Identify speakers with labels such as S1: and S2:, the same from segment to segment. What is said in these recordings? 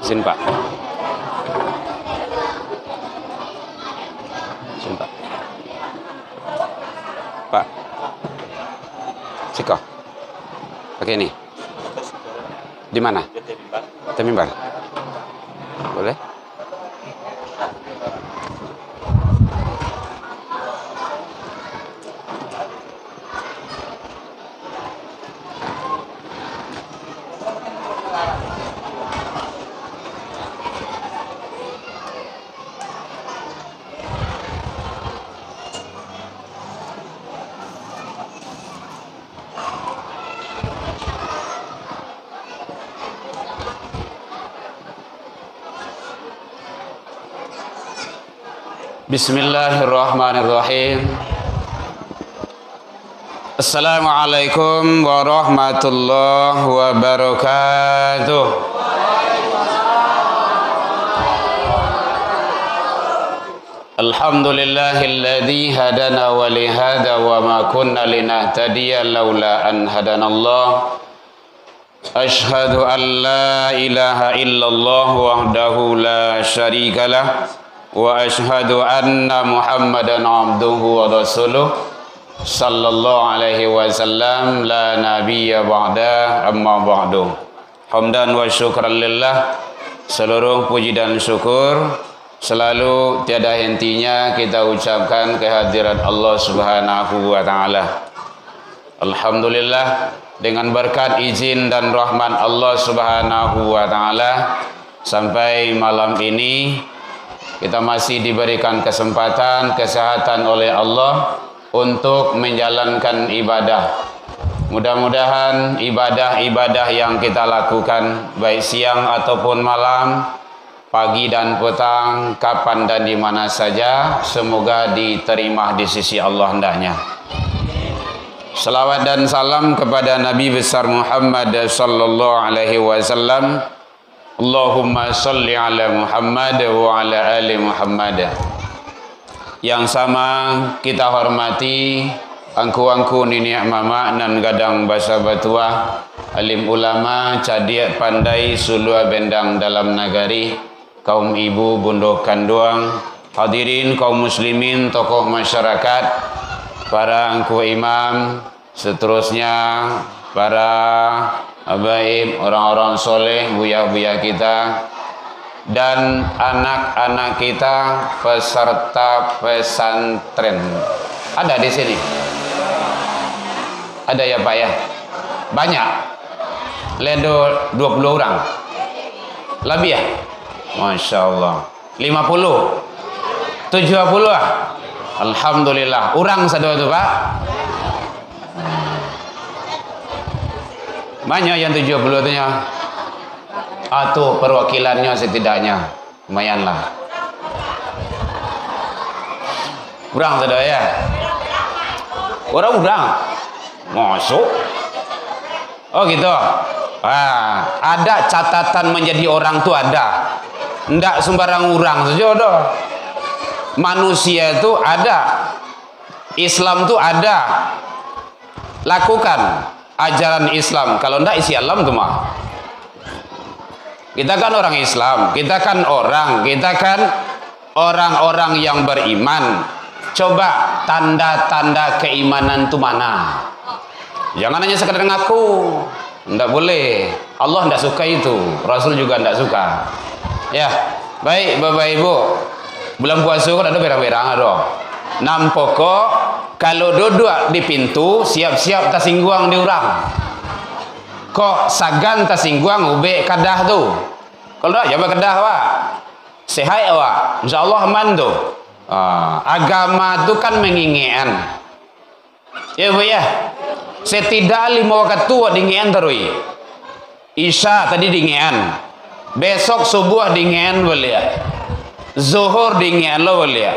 S1: Sini Pak. Sini Pak. Pak. Siko. Pakai ini. Di mana? Temimbar. Boleh? Bismillahirrahmanirrahim. Assalamualaikum warahmatullahi wabarakatuh. Alhamdulillahilladzi hadana wa li hada wa ma kunna linahtadiya laula an hadanallah. Ashhadu an la ilaha illallah wahdahu la syarikalah wa ashhadu anna Muhammadan abduhu wa rasuluh sallallahu alaihi wasallam la nabiyya ba'da amma ba'du. Hamdan wa syukran lillah, seluruh puji dan syukur selalu tiada hentinya kita ucapkan kehadirat Allah Subhanahu wa taala. Alhamdulillah, dengan berkat izin dan rahmat Allah Subhanahu wa taala sampai malam ini kita masih diberikan kesempatan, kesehatan oleh Allah untuk menjalankan ibadah. Mudah-mudahan ibadah-ibadah yang kita lakukan baik siang ataupun malam, pagi dan petang, kapan dan di mana saja, semoga diterima di sisi Allah hendaknya. Salawat dan salam kepada Nabi besar Muhammad sallallahu alaihi wasallam. Allahumma salli ala Muhammad wa ala ali Muhammad. Yang sama kita hormati angku-angku nini mama nan gadang basa batua, alim ulama, cadiak pandai sulua bendang dalam nagari, kaum ibu bundo kanduang, hadirin kaum muslimin, tokoh masyarakat, para angku imam, seterusnya para habaib, orang-orang soleh, buya-buya kita, dan anak-anak kita peserta pesantren. Ada di sini? Ada ya Pak ya? Banyak? Ledo 20 orang? Lebih ya? Masya Allah. 50? 70 ah? Alhamdulillah. Orang satu itu Pak? Banyak yang 70 itu nya. Atau perwakilannya setidaknya lumayan lah. Kurang sudah ya. Orang masuk. Oh gitu. Ada catatan menjadi orang tuh ada. Ndak sembarang orang saja doh. Manusia itu ada. Islam tuh ada. Lakukan ajaran Islam. Kalau ndak isi alam tuh mah. Kita kan orang Islam, kita kan orang-orang yang beriman. Coba tanda-tanda keimanan itu mana? Jangan hanya sekedar ngaku. Ndak boleh. Allah ndak suka itu. Rasul juga ndak suka. Ya, baik Bapak Ibu. Bulan puasa kan ada berang-berang ada. Nampoko kalau duduk di pintu siap-siap tasingguang di orang. Kok sagan tasingguang ube kadah tu. Kalau dah jaga kedah Pak. Sehat Pak. Insyaallah aman tu. Agama tu kan mengingian. Ya Bu ya. Setidak 5 waktu tu dingian terus. Isya tadi dingian. Besok subuh dingian boleh ya. Zuhur dingian lo boleh ya.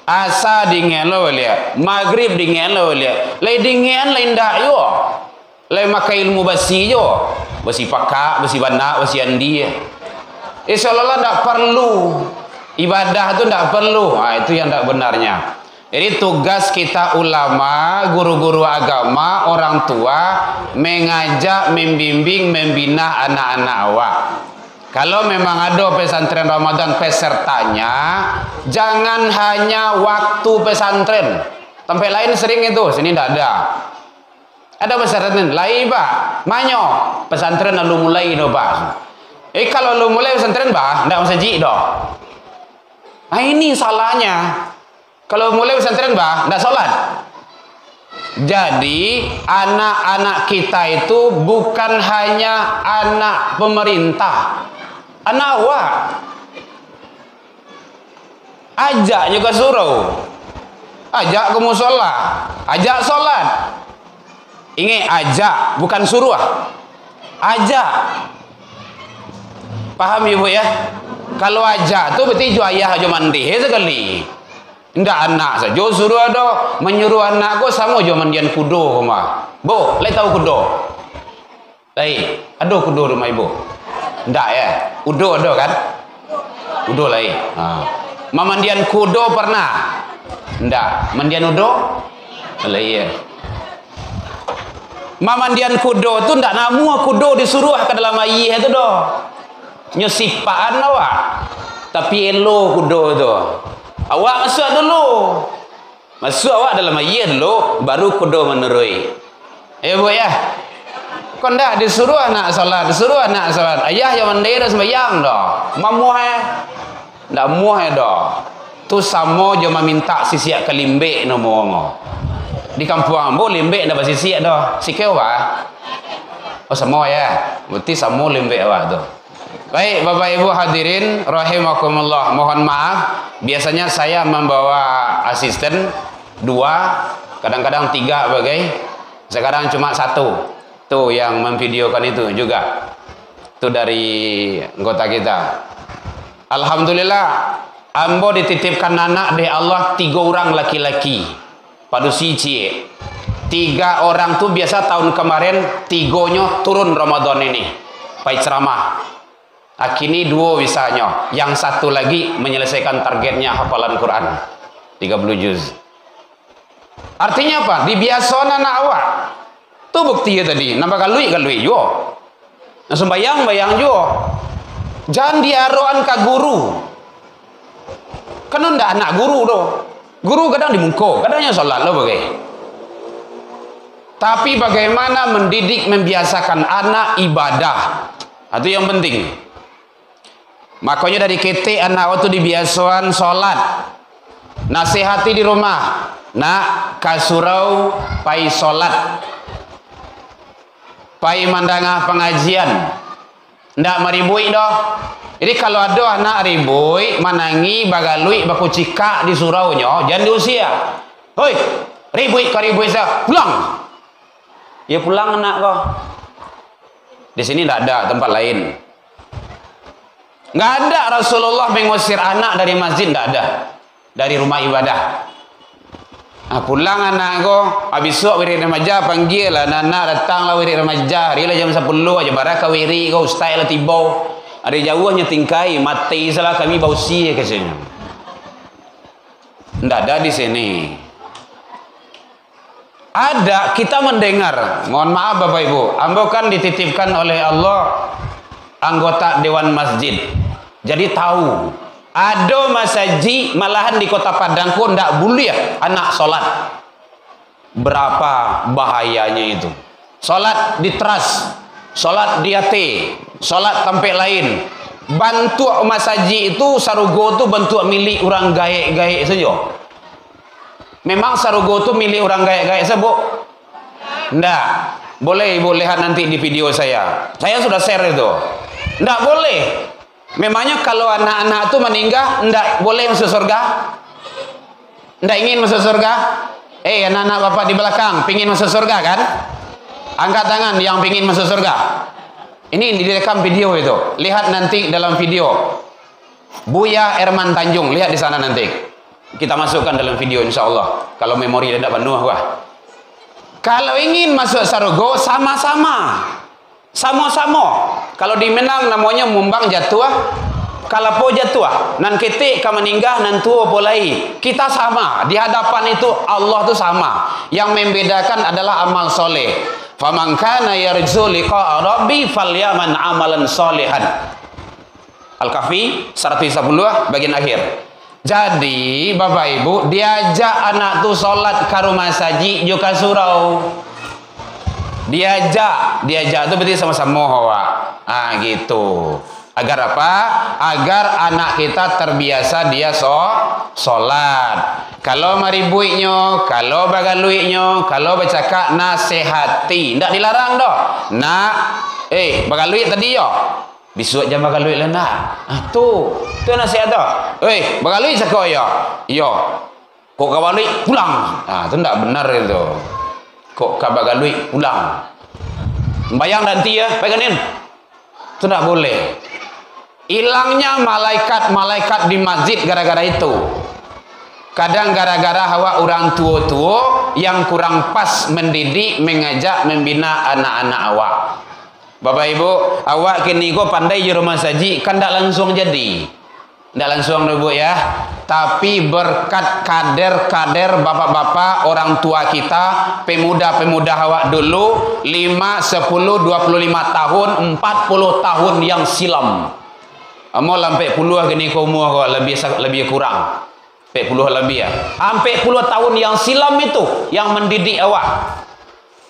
S1: Asa dingian lo boleh ya. Maghrib dingian lo boleh ya. Lai dingian lain dak yo. Lai makai ilmu basi jo. Basi pakak, basi bana, basi andi. Insyaallah tidak perlu. Ibadah itu tidak perlu. Itu yang tidak benarnya. Jadi tugas kita ulama, guru-guru agama, orang tua mengajak, membimbing, membina anak-anak awak. Kalau memang ada pesantren Ramadan pesertanya, jangan hanya waktu pesantren. Tempat lain sering itu, sini tidak ada. Ada pesantren lain, Pak. Manyo pesantren lalu mulai do, Pak. Kalau lu mulai pesantren, Pak, tidak masjid doh. Nah, ini salahnya. Kalau mulai pesantren, Pak, tidak sholat. Jadi anak-anak kita itu bukan hanya anak pemerintah, anak awak. Ajak juga suruh, ajak ke musola, ajak sholat. Ingat, ajak bukan suruh, ajak. Paham ibu ya? Kalau ajak tu berarti jo ayah jo mandi sekali. Ndak anak saja suruh ada, menyuruh anak ko sama jo mandian kudo rumah. Bu, lai tahu kudo? Lai, ada kudo rumah ibu? Ndak ya? Udo ada kan? Udo lai. Mandian kudo pernah? Ndak. Mandian udo? Lai ya. Mandian kudo tu ndak namu kudo disuruh ke dalam air itu doh. Nyusipaan awak. Tapi elo kudo tu. Awak masuk dulu. Masuk awak dalam air dulu, baru kudo menerui. Bu ya. Kau ndak disuruh anak salat, disuruh anak salat. Ayah yang mandi dah sembahyang dah. Mamuh ndak muah dah. Tu sama je meminta sisiak ke limbek nomo. Di kampung ambo limbek ndak sisiak dah. Sikau awak. Oh sama ya. Berarti sama limbek awak tu. Baik Bapak Ibu hadirin rahimakumullah, mohon maaf biasanya saya membawa asisten 2, kadang-kadang 3 bagai, sekarang cuma 1 tuh yang memvideokan itu juga itu dari anggota kita. Alhamdulillah ambo dititipkan anak dari Allah 3 orang laki-laki padu sici 3 orang tuh biasa tahun kemarin 3-nya turun Ramadan ini pai ceramah. Kini 2 bisanya, yang 1 lagi menyelesaikan targetnya hafalan Quran 30 juz. Artinya apa? Dibiasakan anak awak. Tu bukti ya tadi. Nampak kalui juga. Nah sembayang juga. Jangan diaruan ke guru. Kan ndak anak guru doh. Guru kadang dimungko, kadangnya sholat lo bagai. Tapi bagaimana mendidik, membiasakan anak ibadah, itu yang penting. Makanya dari kete anak waktu dibiasakan sholat, nasihati di rumah, nak kasurau pai sholat, pai mandangah pengajian, ndak maribui doh. Jadi kalau ada anak ribui, manangi, bagalui, baku cika di suraunya, jangan diusia. Hoi, ribui saya pulang. Ya pulang anak kau. Di sini ndak ada tempat lain. Nggak ada Rasulullah mengusir anak dari masjid, nggak ada, dari rumah ibadah. Nah, pulang anak ko, habis suap wirid remaja panggil lah, anak datanglah wirid remaja, hari lah jam 10 aja baraka wirid ko, ustaz lah tibau, ada jauhnya tingkai, mati salah kami bau sia ke sini. Nggak ada di sini. Ada, kita mendengar, mohon maaf Bapak Ibu, ambo kan dititipkan oleh Allah anggota Dewan Masjid. Jadi tahu ada masjid malahan di Kota Padang pun tidak boleh anak sholat. Berapa bahayanya itu? Sholat di teras, sholat di hati, sholat tempat lain. Bantu masjid itu sarugo itu bentuk milik orang gaek-gaek saja. Memang sarugo itu milik orang gaek-gaek saja, Bu? Tidak. Boleh Ibu lihat nanti di video saya. Saya sudah share itu. Tidak boleh. Memangnya kalau anak-anak itu meninggal, tidak boleh masuk surga? Tidak ingin masuk surga? Anak-anak bapak di belakang, pingin masuk surga kan? Angkat tangan yang pingin masuk surga. Ini direkam video itu. Lihat nanti dalam video. Buya Erman Tanjung, lihat di sana nanti. Kita masukkan dalam video insya Allah. Kalau memori tidak penuh, wah. Kalau ingin masuk surga, sama-sama. Sama-sama. Kalau di Minang namanya mumbang jatuh, kalapo jatuh. Nan ketik ka meninggal nan tua polai. Kita sama. Di hadapan itu Allah itu sama. Yang membedakan adalah amal soleh. Faman kana yarju liqa'a rabbi falyaman amalan solehan. Al-Kahfi 130 bagian akhir. Jadi Bapak Ibu diajak anak tu solat ke rumah saji juga surau. Diajak tu berarti sama-sama awak. Gitu. Agar apa? Agar anak kita terbiasa dia solat. Kalau maribuiknya, kalau bagaluiknya, kalau bercakap nasihati, ndak dilarang dah. Nak, bagaluik tadi yo. Besok jam bagaluik lah nak. Tu nasihat dah. Bagaluik cakap yo. Yo. Kok bagaluik pulang. Tu ndak benar itu. Kok bagaluik pulang. Bayang nanti ya, pegangin. Tu ndak boleh. Hilangnya malaikat di masjid gara-gara itu. Kadang gara-gara hawa orang tua-tua yang kurang pas mendidik, mengajak, membina anak-anak awak. Bapak Ibu, awak kini kok pandai di rumah saji, kan tak langsung jadi. Tak langsung dulu ya. Tapi berkat kader-kader bapak-bapak, orang tua kita, pemuda-pemuda awak dulu, 5, 10, 25 tahun, 40 tahun yang silam. Mau sampai puluh gini kau umur kau lebih kurang. 40 lebih ya. Sampai puluh tahun yang silam itu yang mendidik awak.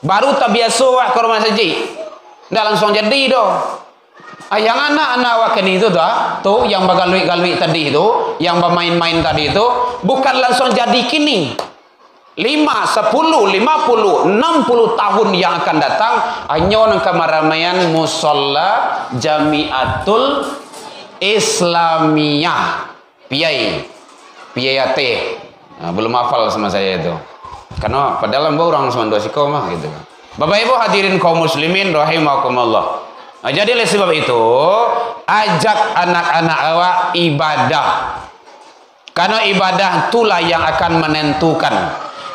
S1: Baru tak biasa awak ke rumah saji. Dah langsung jadi doh. Yang anak-anak awak kini itu tuh yang bagalui-galui tadi itu, yang bermain-main tadi itu bukan langsung jadi kini. 5, 10, 50, 60 tahun yang akan datang hanya nang keramaian musalla Jamiatul Islamiyah PIAT. Belum hafal sama saya itu. Karena padahal orang cuma 2 siko mah gitu. Bapak Ibu hadirin kaum muslimin rahimakumullah. Jadi oleh sebab itu ajak anak-anak awak ibadah. Karena ibadah itulah yang akan menentukan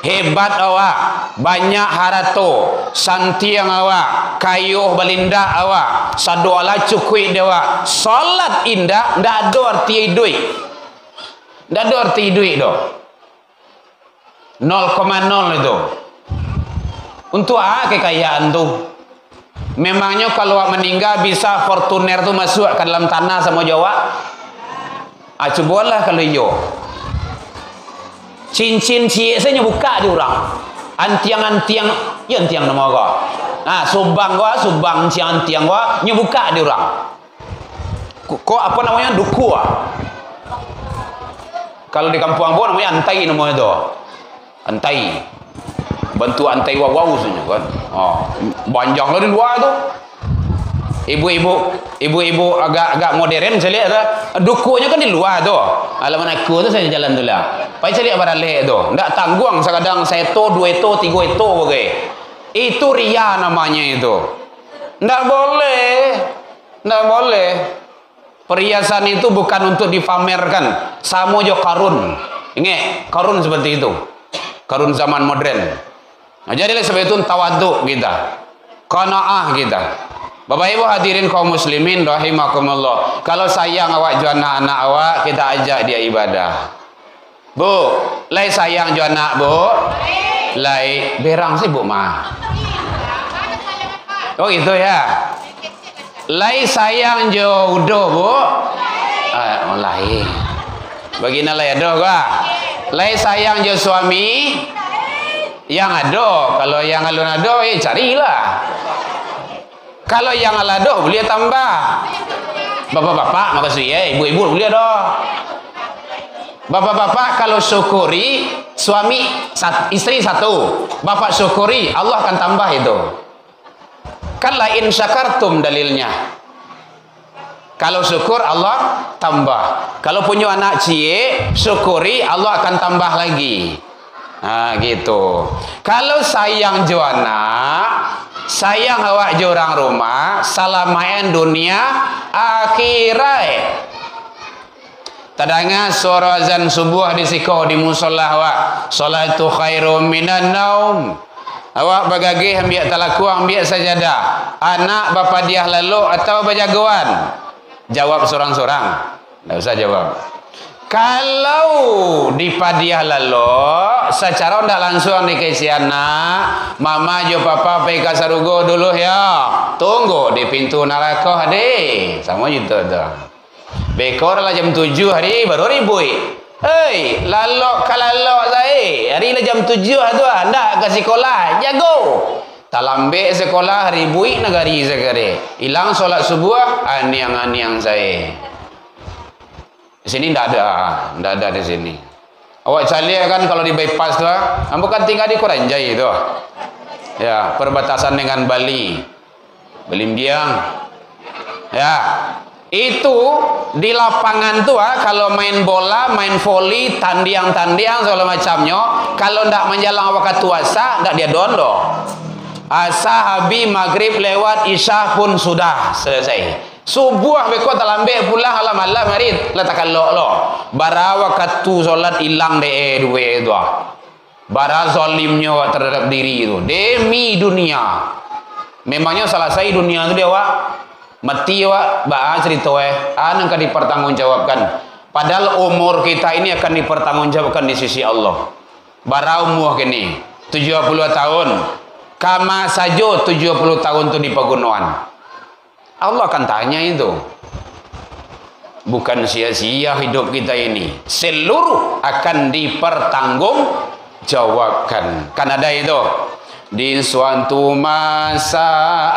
S1: hebat awak, banyak harato, santiang awak, kayuh balinda awak, sadoala cukui dewa, salat indah, ndak ada arti duit. Ndak ada arti duit doh. 0,0 itu. Untuk kekayaan tu. Memangnya kalau awak meninggal bisa Fortuner tu masuk ke dalam tanah sama Jawa? Cobalah kalau iyo. Cincin cie saya buka di orang. Antiang-antiang, ya antiang nama kau. Subang ciang antiang kau, buka di orang. Kok apa namanya duku Kalau di kampung gua namanya antai namanya tu. Antai. Bantu antai wawau saja kan. Banjang lah di luar tu. Ibu-ibu agak modern saya lihat dukunya kan di luar tu. Alaman aku tu saya jalan tu lah. Pai saya lihat barale tu. Ndak tanggung sekadang 1 2 itu 3 itu bagai. Itu ria namanya itu. Ndak boleh. Ndak boleh. Perhiasan itu bukan untuk dipamerkan. Sama jo karun. Ingat, karun seperti itu. Karun zaman modern. Jadi sebab itu tawaduk kita. Qanaah kita. Bapak Ibu hadirin kaum muslimin rahimakumullah. Kalau sayang awak ju anak-anak awak, kita ajak dia ibadah. Bu, lai sayang ju anak bu? Lai berang sih bu mah. Oh gitu ya. Lai sayang ju udo bu? Lai. Begini lai ado gua. Lai sayang ju suami? Yang ada. Kalau yang alun ada, carilah. Kalau yang alado boleh tambah. Bapak-bapak makasih ya, ibu-ibu boleh dah. Bapak-bapak kalau syukuri suami istri 1, bapak syukuri Allah akan tambah itu. Kan la in syakartum dalilnya. Kalau syukur Allah tambah. Kalau punya anak cie syukuri Allah akan tambah lagi. Gitu. Kalau sayang Joana, sayang awak jorang rumah, salamayan dunia akhirat. Tadanga suara azan subuh di siko di musola awak, salatu khairum minan naum. Awak bagagi ambil talaku ambil sajadah. Anak bapa dia lalu atau bajagoan? Jawab sorang-sorang. Tidak usah jawab. Kalau di padiah lalu secara tidak langsung dikasih anak, mama jo papa pergi ke sarugo dulu ya, tunggu di pintu neraka hadir sama gitu dah. Bekor lah jam 7 hari baru ribui. Hei, lalok kalalok saya. Hari lah jam 7 tu anda ke sekolah. Jago. Talambe sekolah ribui negari sekali. Hilang solat subuh aniang-aniang saya. Di sini ndak ada di sini. Awak cari kan kalau di bypass tu, bukan tinggal di Kuranjai tu. Ya, perbatasan dengan Bali. Belimbiang. Ya. Itu di lapangan tu kalau main bola, main voli, tandiang-tandiang segala macamnya, kalau ndak menjelang waktu puasa, ndak dia dondo. Asa habis maghrib lewat isya pun sudah selesai. Subuh beko talambe pulang malam marit letakkan lo. Bara waktu solat hilang dua itu. Bara zalimnya terhadap diri itu. Demi dunia. Memangnya selesai dunia itu dia mati cerita nang dipertanggungjawabkan. Padahal umur kita ini akan dipertanggungjawabkan di sisi Allah. Bara umur kini 70 tahun. Kama saja 70 tahun itu di pegunungan. Allah akan tanya itu. Bukan sia-sia hidup kita ini. Seluruh akan dipertanggungjawabkan. Kan ada itu. Di suatu masa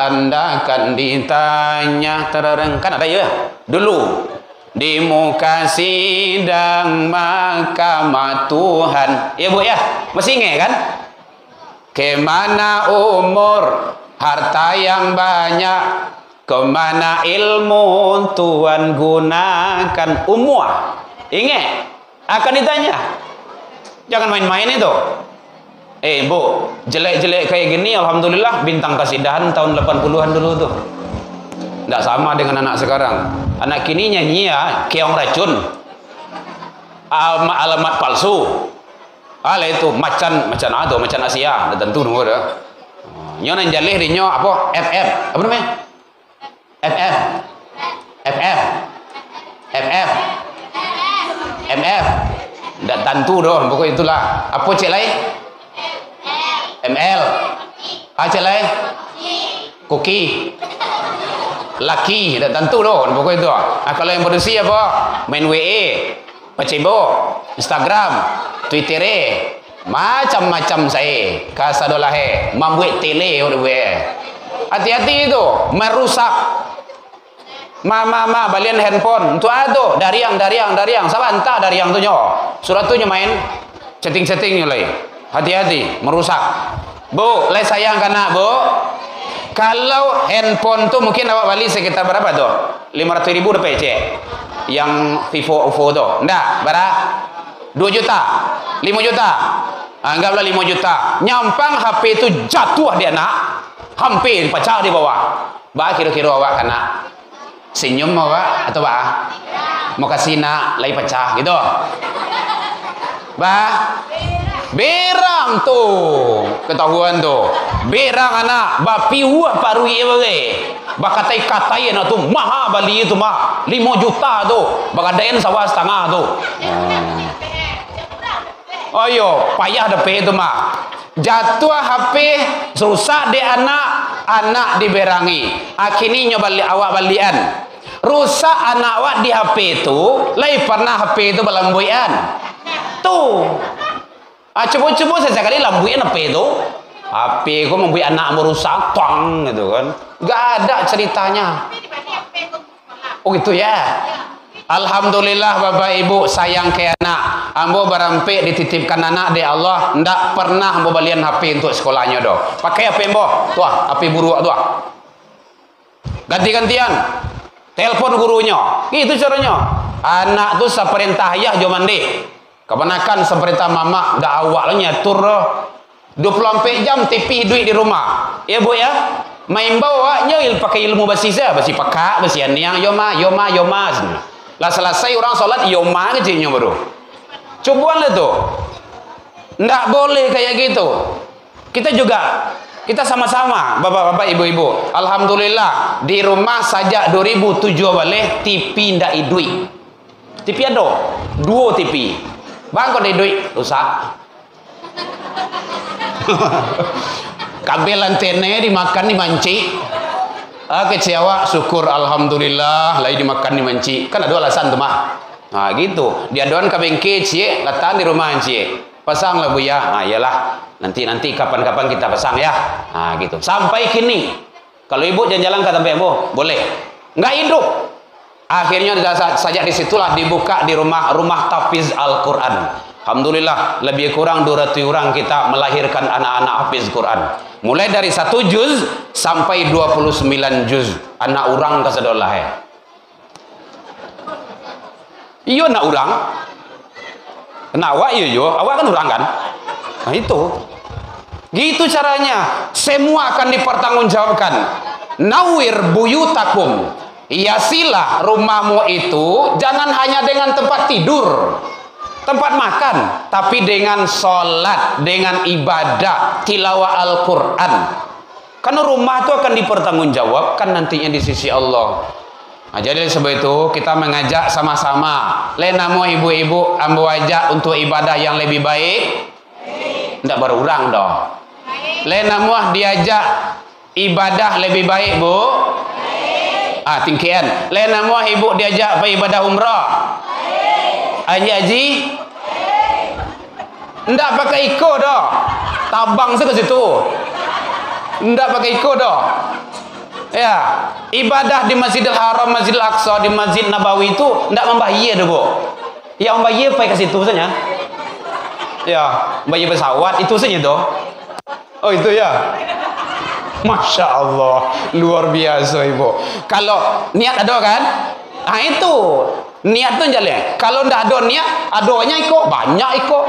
S1: Anda akan ditanya. Kan ada ya? Dulu. Di muka sidang mahkamah Tuhan. Ya Bu ya? Masih ingat kan? Kemana umur, harta yang banyak, kemana ilmu Tuhan gunakan. Umur, ingat, akan ditanya. Jangan main-main itu. Bu, jelek-jelek kayak gini, alhamdulillah bintang kasidahan tahun 80-an dulu tuh. Nggak sama dengan anak sekarang. Anak kini nyanyi ya, keong racun, alamat palsu. Itu macan Asia, dah tentu nunggu dah. Nyo nan jalih di nyo apa? FF. Apa namanya? FF. Dah tentu doh, pokok itulah. Apa cek lain? ML. Cek lain? Koki. Laki, dah tentu doh, pokok itu. Kalau yang produksi apa? Main WA, Facebook, Instagram, Twitter, macam-macam saya kasadolahe membuat tele hati-hati itu merusak mama balian handphone tu ada dariang salah entah dariang tu nyo surat tu nyo main chatting nyo hati-hati merusak. Bu, leh sayang kana Bu, kalau handphone tu mungkin awak beli sekitar berapa tu? 500.000 dapat cek yang Vivo OVO tu ndak berapa? 2 juta, 5 juta, anggaplah 5 juta. Nyampang HP itu jatuh di anak, hampir pecah di bawah. Kira-kira awak kena senyum awak atau mau kasih nak lagi pecah gitu. Berang tuh, ketahuan tuh. Berang anak, piuah parui katai anak tuh maha bali itu 5 juta tuh. Bakadain sawah setengah tuh. Ayo, payah depe itu jatuh HP, rusak di anak diberangi. Akhirnya nyoba awak balian. Rusak anak awak di HP itu, lai pernah HP itu balambuian. Tuh. Coba sesekali lambuian HP itu. HP ku membuat anak merusak, tong gitu kan. Gak ada ceritanya. Oh gitu ya. Alhamdulillah Bapak Ibu sayang ke anak. Ambo barampe dititipkan anak di Allah, ndak pernah ambo balian HP untuk sekolahnya doh. Pakai HP ambo, tuh HP buruk tuh. Ganti-gantian. Telepon gurunya. Itu caranya. Anak tuh seperintah ayah jo mandi. Kebanyakan seperintah mama ndak awak nyatur doh. 24 jam TV duit di rumah. Ya Bu ya. Main bawa nyil pakai ilmu basisa, basi pakak, basi aniang yoma. Lah selesai orang sholat yoma kecilnya baru. Cobalah tuh. Nggak boleh kayak gitu. Kita sama-sama bapak-bapak ibu-ibu. Alhamdulillah di rumah saja 2007 balik TV ndak idui. TV ada 2 TV. Bang kok idui rusak. Kabel antena dimakan dimanci. Kecewa, syukur alhamdulillah, lagi dimakan di manci. Kan ada alasan tuh mah. Nah gitu. Dia doan ke bengke cie, letak di rumah cie. Pasang lah bu ya. Nah iyalah. Nanti kapan-kapan kita pasang ya. Nah gitu. Sampai kini. Kalau ibu jalan-jalan kata ibu, boleh. Nggak hidup. Akhirnya saja disitulah dibuka di rumah tahfiz Al-Quran. Alhamdulillah lebih kurang 200 orang kita melahirkan anak-anak hafiz Quran. Mulai dari 1 juz sampai 29 juz. Anak orang kasadolah ya. Iya anak orang. Nah awak iya yo, awak kan orang kan. Nah itu. Gitu caranya. Semua akan dipertanggungjawabkan. Nawir buyutakum. Hiasilah rumahmu itu jangan hanya dengan tempat tidur, tempat makan, tapi dengan sholat, dengan ibadah, tilawah Al-Quran. Karena rumah itu akan dipertanggungjawabkan nantinya di sisi Allah. Nah, jadi sebab itu kita mengajak sama-sama. Lenamu ibu-ibu ambo ajak untuk ibadah yang lebih baik. Tidak berurang dong. Lenamu diajak ibadah lebih baik bu. Tingkian. Lenamu ibu diajak apa ibadah umrah. Haji. Ndak pakai iko dah. Tabang ke situ. Ndak pakai iko dah. Ya, ibadah di Masjidil Haram, Masjidil Aqsa, di Masjid Nabawi itu ndak membayar dah, Bu. Yang membayar pakai ke situ saja. Ya, bayar pesawat itu saja doh. Oh, itu ya. Masya Allah, luar biasa Ibu. Kalau niat ada kan? Nah itu. Niat tuh jalan. Kalau ndak ada niat, adonya iko banyak iko.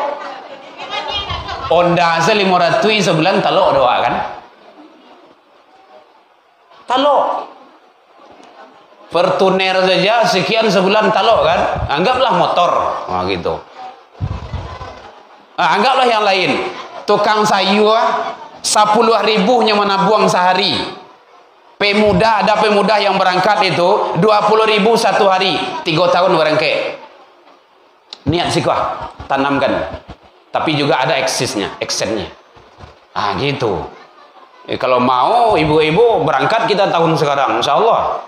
S1: Onda se 500 sebulan talok doa kan? Talok. Fortuner saja sekian sebulan talok kan? Anggaplah motor. Nah gitu. Anggaplah yang lain. Tukang sayur 10.000 yang mana buang sehari. Pemuda, ada pemuda yang berangkat itu 20.000 satu hari, 3 tahun berangkat. Niat sih kah, tanamkan. Tapi juga ada eksisnya, eksennya. Gitu. Kalau mau ibu-ibu berangkat kita tahun sekarang, insya Allah.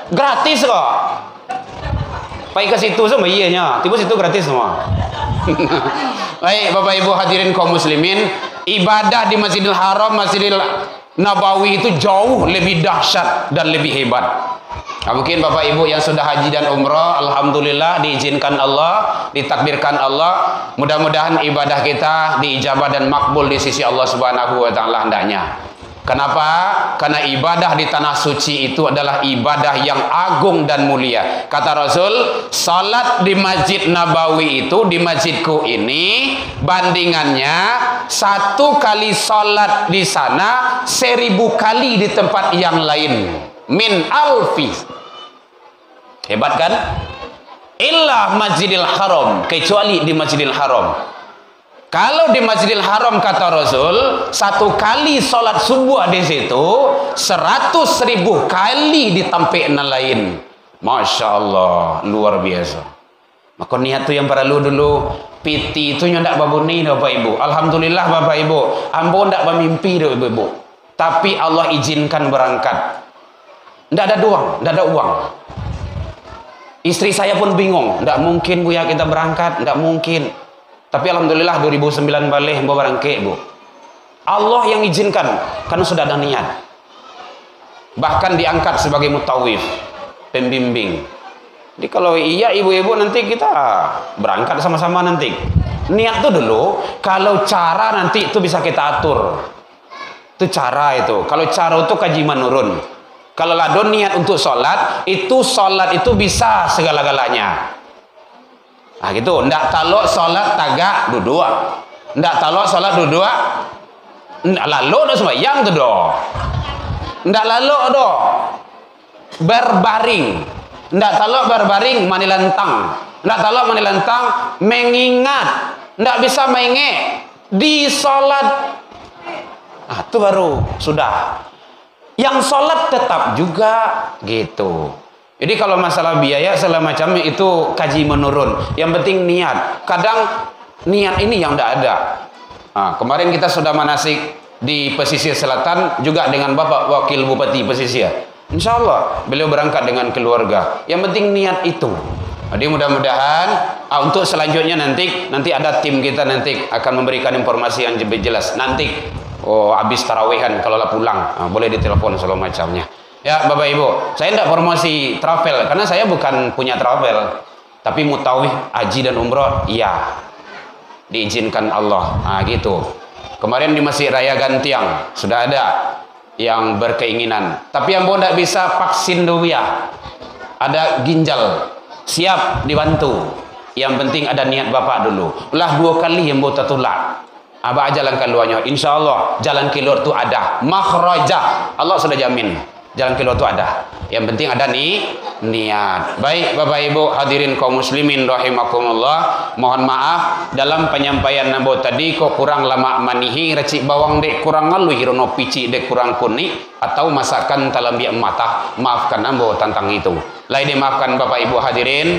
S1: Gratis kok. Pai ke situ semua iyanya, tiba situ gratis semua. Baik, Bapak Ibu hadirin kaum muslimin, ibadah di Masjidil Haram, Masjidil Nabawi itu jauh lebih dahsyat dan lebih hebat. Nah, mungkin Bapak Ibu yang sudah haji dan umrah, alhamdulillah diizinkan Allah, ditakdirkan Allah, mudah-mudahan ibadah kita diijabah dan makbul di sisi Allah Subhanahu wa taala hendaknya. Kenapa? Karena ibadah di tanah suci itu adalah ibadah yang agung dan mulia. Kata Rasul, salat di Masjid Nabawi itu, di masjidku ini, bandingannya 1 kali salat di sana 1000 kali di tempat yang lain. Min alfi. Hebat kan? Illa Masjidil Haram, kecuali di Masjidil Haram. Kalau di Masjidil Haram kata Rasul, 1 kali sholat subuh di situ 100.000 kali di tempat lain. Masya Allah, luar biasa. Maka niat tu yang perlu dulu. Piti itu ndak babuni Bapak Ibu. Alhamdulillah Bapak Ibu, ambo ndak bermimpi Bapak Ibu. Tapi Allah izinkan berangkat. Ndak ada uang, ndak ada uang. Istri saya pun bingung, ndak mungkin Bu ya kita berangkat, ndak mungkin. Tapi alhamdulillah 2009 balik bawa berangkat Bu. Allah yang izinkan karena sudah ada niat. Bahkan diangkat sebagai mutawif, pembimbing. Jadi kalau iya ibu-ibu nanti kita berangkat sama-sama nanti. Niat tuh dulu, kalau cara nanti itu bisa kita atur. Itu cara itu. Kalau cara itu kaji menurun. Kalau ladon niat untuk sholat itu bisa segala-galanya. Nah gitu, ndak talok sholat tagak duduk, ndak talok sholat duduk, ndak lalu dah sembahyang tu doh, ndak lalu doh, berbaring, ndak talok berbaring manilantang, ndak talok manilantang mengingat, ndak bisa mengek di sholat, itu baru sudah, yang sholat tetap juga gitu. Jadi kalau masalah biaya segala macam itu kaji menurun. Yang penting niat. Kadang niat ini yang tidak ada. Nah, kemarin kita sudah manasik di pesisir selatan juga dengan Bapak Wakil Bupati Pesisir. Insya Allah beliau berangkat dengan keluarga. Yang penting niat itu. Jadi mudah-mudahan untuk selanjutnya nanti ada tim kita nanti akan memberikan informasi yang lebih jelas. Nanti habis tarawehan kalau lah pulang boleh ditelepon segala macamnya. Ya Bapak Ibu, saya tidak promosi travel karena saya bukan punya travel, tapi mutawif haji dan umroh iya diizinkan Allah. Gitu. Kemarin di Masjid Raya Gantiang sudah ada yang berkeinginan, tapi yang tidak bisa vaksin dulu ya. Ada ginjal siap dibantu. Yang penting ada niat Bapak dulu. Ulah 2 kali yang buat tertulak. Apa jalan keluarnya? Insya Allah jalan keluar itu ada. Makhrajah Allah sudah jamin. Jalan keluar itu ada. Yang penting ada niat. Baik Bapak Ibu hadirin kaum muslimin rahimakumullah. Mohon maaf dalam penyampaian nabo tadi kok kurang lama manihi racik bawang dek kurang ngalu hirono pici dek kurang kuning atau masakan talambiak mata. Maafkan nabo tentang itu. Lain dimaafkan Bapak Ibu hadirin.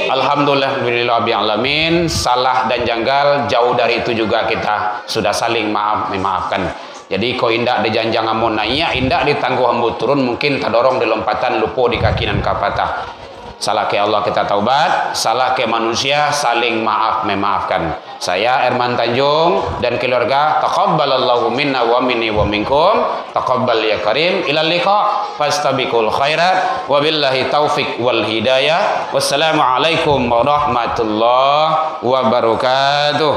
S1: Alhamdulillahirabbil salah dan janggal jauh dari itu juga kita sudah saling memaafkan. Jadi kau indak di janjang amun nanya, indak ditangguh hambut turun mungkin terdorong di lompatan lupa di kaki dan kapatah. Salah ke Allah kita taubat, salah ke manusia saling memaafkan. Saya Herman Tanjung dan keluarga taqabbalallahu minna wa minni wa minkum. Taqabbal ya karim. Ilal liqa fastabiqul khairat wabillahi taufik wal hidayah. Wassalamualaikum warahmatullahi wabarakatuh.